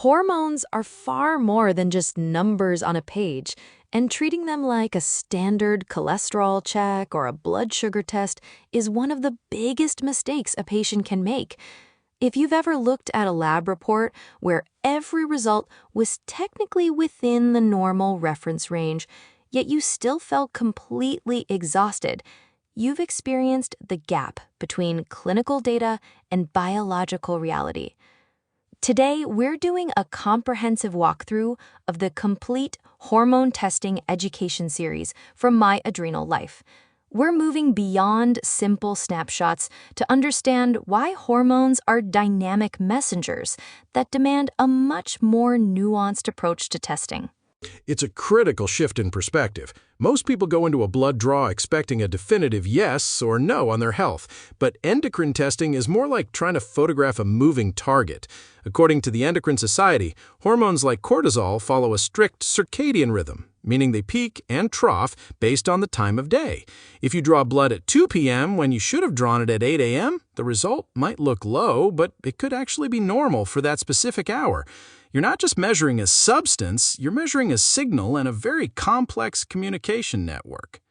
Hormones are far more than just numbers on a page, and treating them like a standard cholesterol check or a blood sugar test is one of the biggest mistakes a patient can make. If you've ever looked at a lab report where every result was technically within the normal reference range, yet you still felt completely exhausted, you've experienced the gap between clinical data and biological reality. Today, we're doing a comprehensive walkthrough of the complete hormone testing education series from My Adrenal Life. We're moving beyond simple snapshots to understand why hormones are dynamic messengers that demand a much more nuanced approach to testing. It's a critical shift in perspective. Most people go into a blood draw expecting a definitive yes or no on their health, but endocrine testing is more like trying to photograph a moving target. According to the Endocrine Society, hormones like cortisol follow a strict circadian rhythm, meaning they peak and trough based on the time of day. If you draw blood at 2 p.m. when you should have drawn it at 8 a.m., the result might look low, but it could actually be normal for that specific hour. You're not just measuring a substance, you're measuring a signal and a very complex communication network.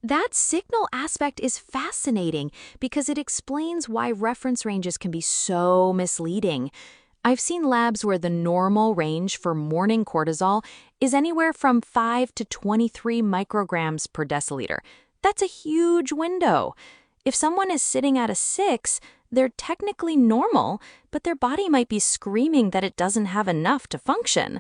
That signal aspect is fascinating because it explains why reference ranges can be so misleading. I've seen labs where the normal range for morning cortisol is anywhere from 5 to 23 micrograms per deciliter. That's a huge window. If someone is sitting at a 6, they're technically normal, but their body might be screaming that it doesn't have enough to function.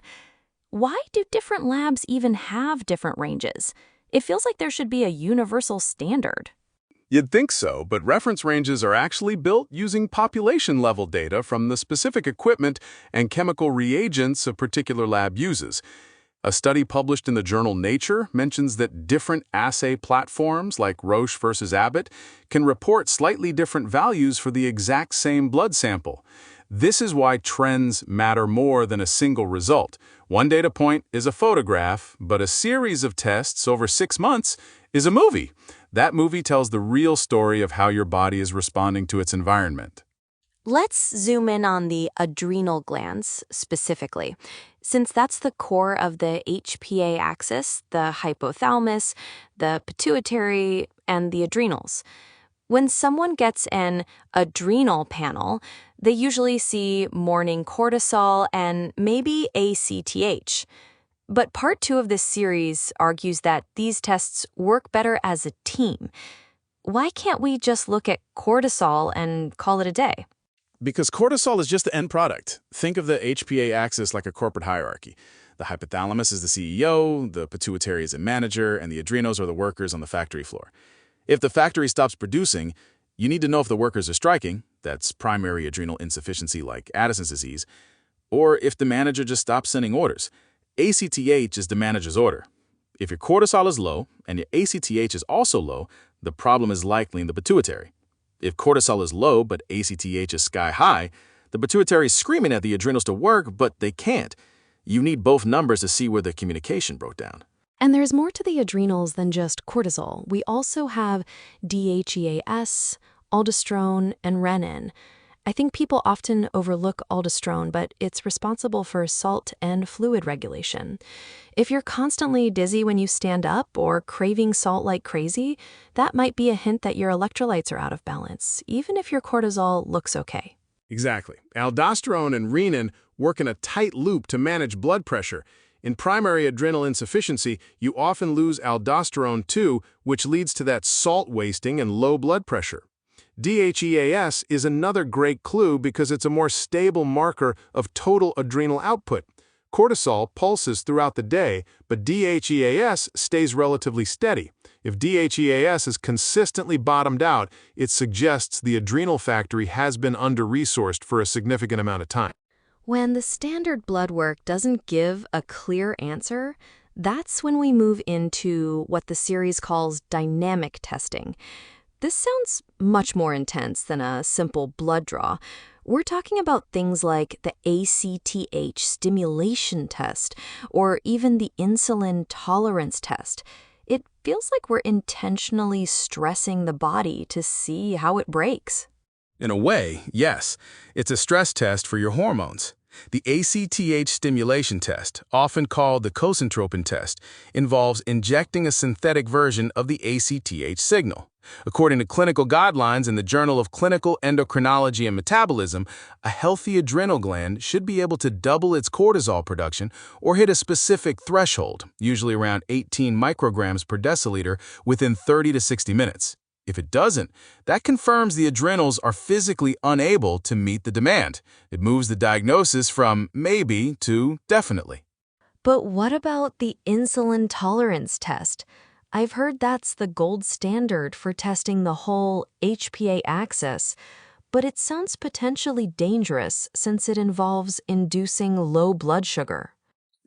Why do different labs even have different ranges? It feels like there should be a universal standard. You'd think so, but reference ranges are actually built using population-level data from the specific equipment and chemical reagents a particular lab uses. A study published in the journal Nature mentions that different assay platforms, like Roche versus Abbott, can report slightly different values for the exact same blood sample. This is why trends matter more than a single result. One data point is a photograph, but a series of tests over 6 months is a movie. That movie tells the real story of how your body is responding to its environment. Let's zoom in on the adrenal glands specifically, since that's the core of the HPA axis, the hypothalamus, the pituitary, and the adrenals. When someone gets an adrenal panel, they usually see morning cortisol and maybe ACTH. But part 2 of this series argues that these tests work better as a team. Why can't we just look at cortisol and call it a day? Because cortisol is just the end product. Think of the HPA axis like a corporate hierarchy. The hypothalamus is the CEO, the pituitary is a manager, and the adrenals are the workers on the factory floor. If the factory stops producing, you need to know if the workers are striking, that's primary adrenal insufficiency like Addison's disease, or if the manager just stops sending orders. ACTH is the manager's order. If your cortisol is low and your ACTH is also low, the problem is likely in the pituitary. If cortisol is low but ACTH is sky high, the pituitary is screaming at the adrenals to work, but they can't. You need both numbers to see where the communication broke down. And there's more to the adrenals than just cortisol. We also have DHEAS, aldosterone, and renin. I think people often overlook aldosterone, but it's responsible for salt and fluid regulation. If you're constantly dizzy when you stand up or craving salt like crazy, that might be a hint that your electrolytes are out of balance, even if your cortisol looks okay. Exactly. Aldosterone and renin work in a tight loop to manage blood pressure. In primary adrenal insufficiency, you often lose aldosterone too, which leads to that salt wasting and low blood pressure. DHEAS is another great clue because it's a more stable marker of total adrenal output. Cortisol pulses throughout the day, but DHEAS stays relatively steady. If DHEAS is consistently bottomed out, it suggests the adrenal factory has been under-resourced for a significant amount of time. When the standard blood work doesn't give a clear answer, that's when we move into what the series calls dynamic testing. This sounds much more intense than a simple blood draw. We're talking about things like the ACTH stimulation test or even the insulin tolerance test. It feels like we're intentionally stressing the body to see how it breaks. In a way, yes. It's a stress test for your hormones. The ACTH stimulation test, often called the cosentropin test, involves injecting a synthetic version of the ACTH signal. According to clinical guidelines in the Journal of Clinical Endocrinology and Metabolism, a healthy adrenal gland should be able to double its cortisol production or hit a specific threshold, usually around 18 micrograms per deciliter, within 30 to 60 minutes. If it doesn't, that confirms the adrenals are physically unable to meet the demand. It moves the diagnosis from maybe to definitely. But what about the insulin tolerance test? I've heard that's the gold standard for testing the whole HPA axis, but it sounds potentially dangerous since it involves inducing low blood sugar.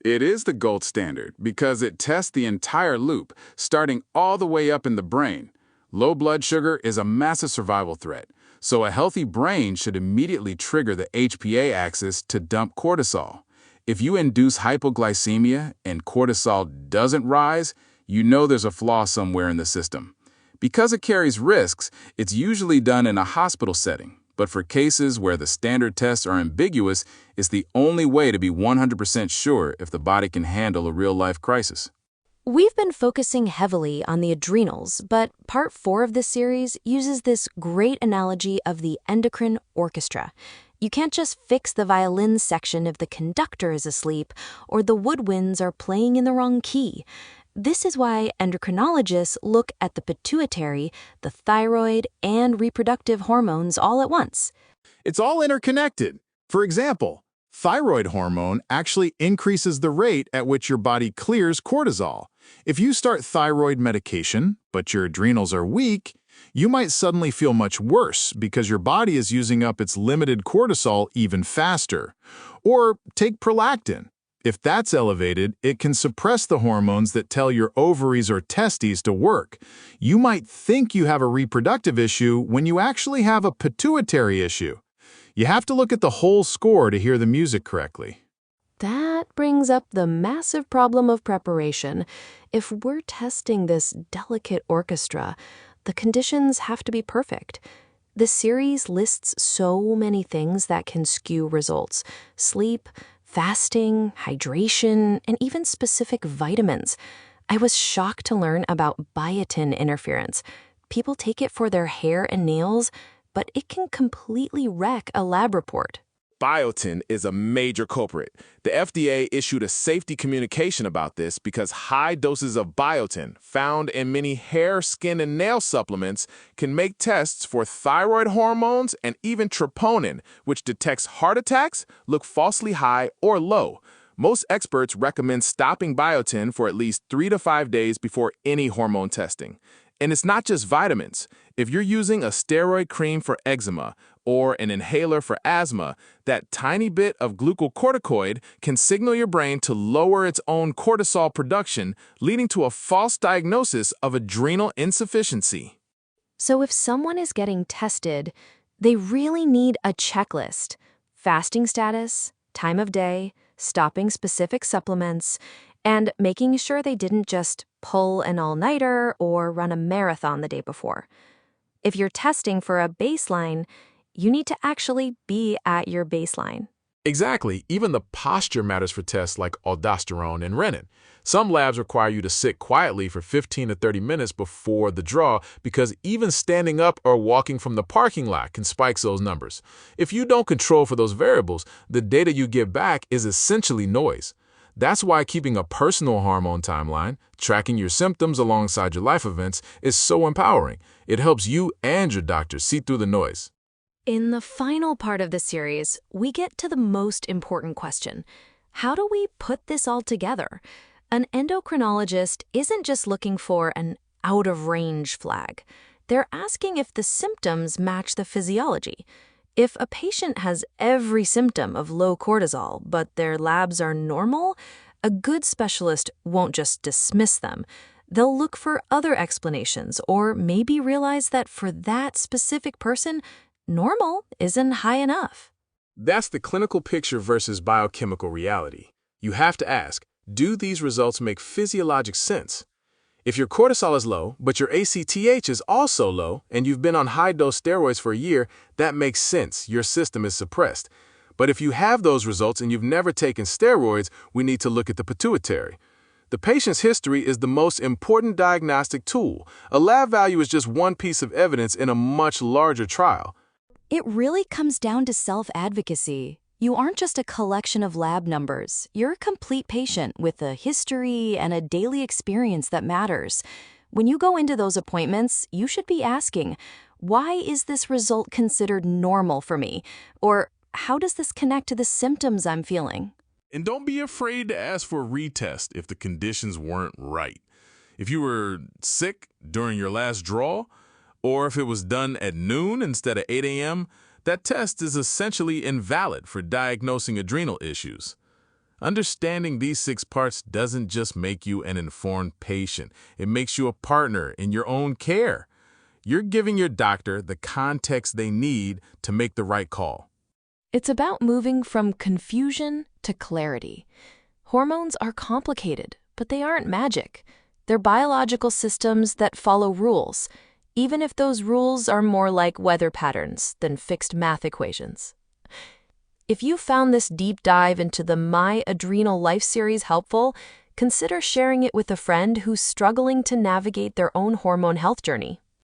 It is the gold standard because it tests the entire loop, starting all the way up in the brain. Low blood sugar is a massive survival threat, so a healthy brain should immediately trigger the HPA axis to dump cortisol. If you induce hypoglycemia and cortisol doesn't rise, you know there's a flaw somewhere in the system. Because it carries risks, it's usually done in a hospital setting, but for cases where the standard tests are ambiguous, it's the only way to be 100% sure if the body can handle a real-life crisis. We've been focusing heavily on the adrenals, but part 4 of this series uses this great analogy of the endocrine orchestra. You can't just fix the violin section if the conductor is asleep or the woodwinds are playing in the wrong key. This is why endocrinologists look at the pituitary, the thyroid, and reproductive hormones all at once. It's all interconnected. For example, thyroid hormone actually increases the rate at which your body clears cortisol. If you start thyroid medication, but your adrenals are weak, you might suddenly feel much worse because your body is using up its limited cortisol even faster. Or take prolactin. If that's elevated, it can suppress the hormones that tell your ovaries or testes to work. You might think you have a reproductive issue when you actually have a pituitary issue. You have to look at the whole score to hear the music correctly. That brings up the massive problem of preparation. If we're testing this delicate orchestra, the conditions have to be perfect. The series lists so many things that can skew results: sleep, fasting, hydration, and even specific vitamins. I was shocked to learn about biotin interference. People take it for their hair and nails, but it can completely wreck a lab report. Biotin is a major culprit. The FDA issued a safety communication about this because high doses of biotin, found in many hair, skin, and nail supplements, can make tests for thyroid hormones and even troponin, which detects heart attacks, look falsely high or low. Most experts recommend stopping biotin for at least 3 to 5 days before any hormone testing. And it's not just vitamins. If you're using a steroid cream for eczema or an inhaler for asthma, that tiny bit of glucocorticoid can signal your brain to lower its own cortisol production, leading to a false diagnosis of adrenal insufficiency. So if someone is getting tested, they really need a checklist: fasting status, time of day, stopping specific supplements, and making sure they didn't just pull an all-nighter or run a marathon the day before. If you're testing for a baseline, you need to actually be at your baseline. Exactly. Even the posture matters for tests like aldosterone and renin. Some labs require you to sit quietly for 15 to 30 minutes before the draw because even standing up or walking from the parking lot can spike those numbers. If you don't control for those variables, the data you get back is essentially noise. That's why keeping a personal hormone timeline, tracking your symptoms alongside your life events, is so empowering. It helps you and your doctor see through the noise. In the final part of the series, we get to the most important question: how do we put this all together? An endocrinologist isn't just looking for an out-of-range flag. They're asking if the symptoms match the physiology. If a patient has every symptom of low cortisol, but their labs are normal, a good specialist won't just dismiss them. They'll look for other explanations or maybe realize that for that specific person, normal isn't high enough. That's the clinical picture versus biochemical reality. You have to ask, do these results make physiologic sense? If your cortisol is low, but your ACTH is also low, and you've been on high-dose steroids for a year, that makes sense. Your system is suppressed. But if you have those results and you've never taken steroids, we need to look at the pituitary. The patient's history is the most important diagnostic tool. A lab value is just one piece of evidence in a much larger trial. It really comes down to self-advocacy. You aren't just a collection of lab numbers. You're a complete patient with a history and a daily experience that matters. When you go into those appointments, you should be asking, why is this result considered normal for me? Or how does this connect to the symptoms I'm feeling? And don't be afraid to ask for a retest if the conditions weren't right. If you were sick during your last draw, or if it was done at noon instead of 8 a.m., that test is essentially invalid for diagnosing adrenal issues. Understanding these 6 parts doesn't just make you an informed patient. It makes you a partner in your own care. You're giving your doctor the context they need to make the right call. It's about moving from confusion to clarity. Hormones are complicated, but they aren't magic. They're biological systems that follow rules, even if those rules are more like weather patterns than fixed math equations. If you found this deep dive into the My Adrenal Life series helpful, consider sharing it with a friend who's struggling to navigate their own hormone health journey.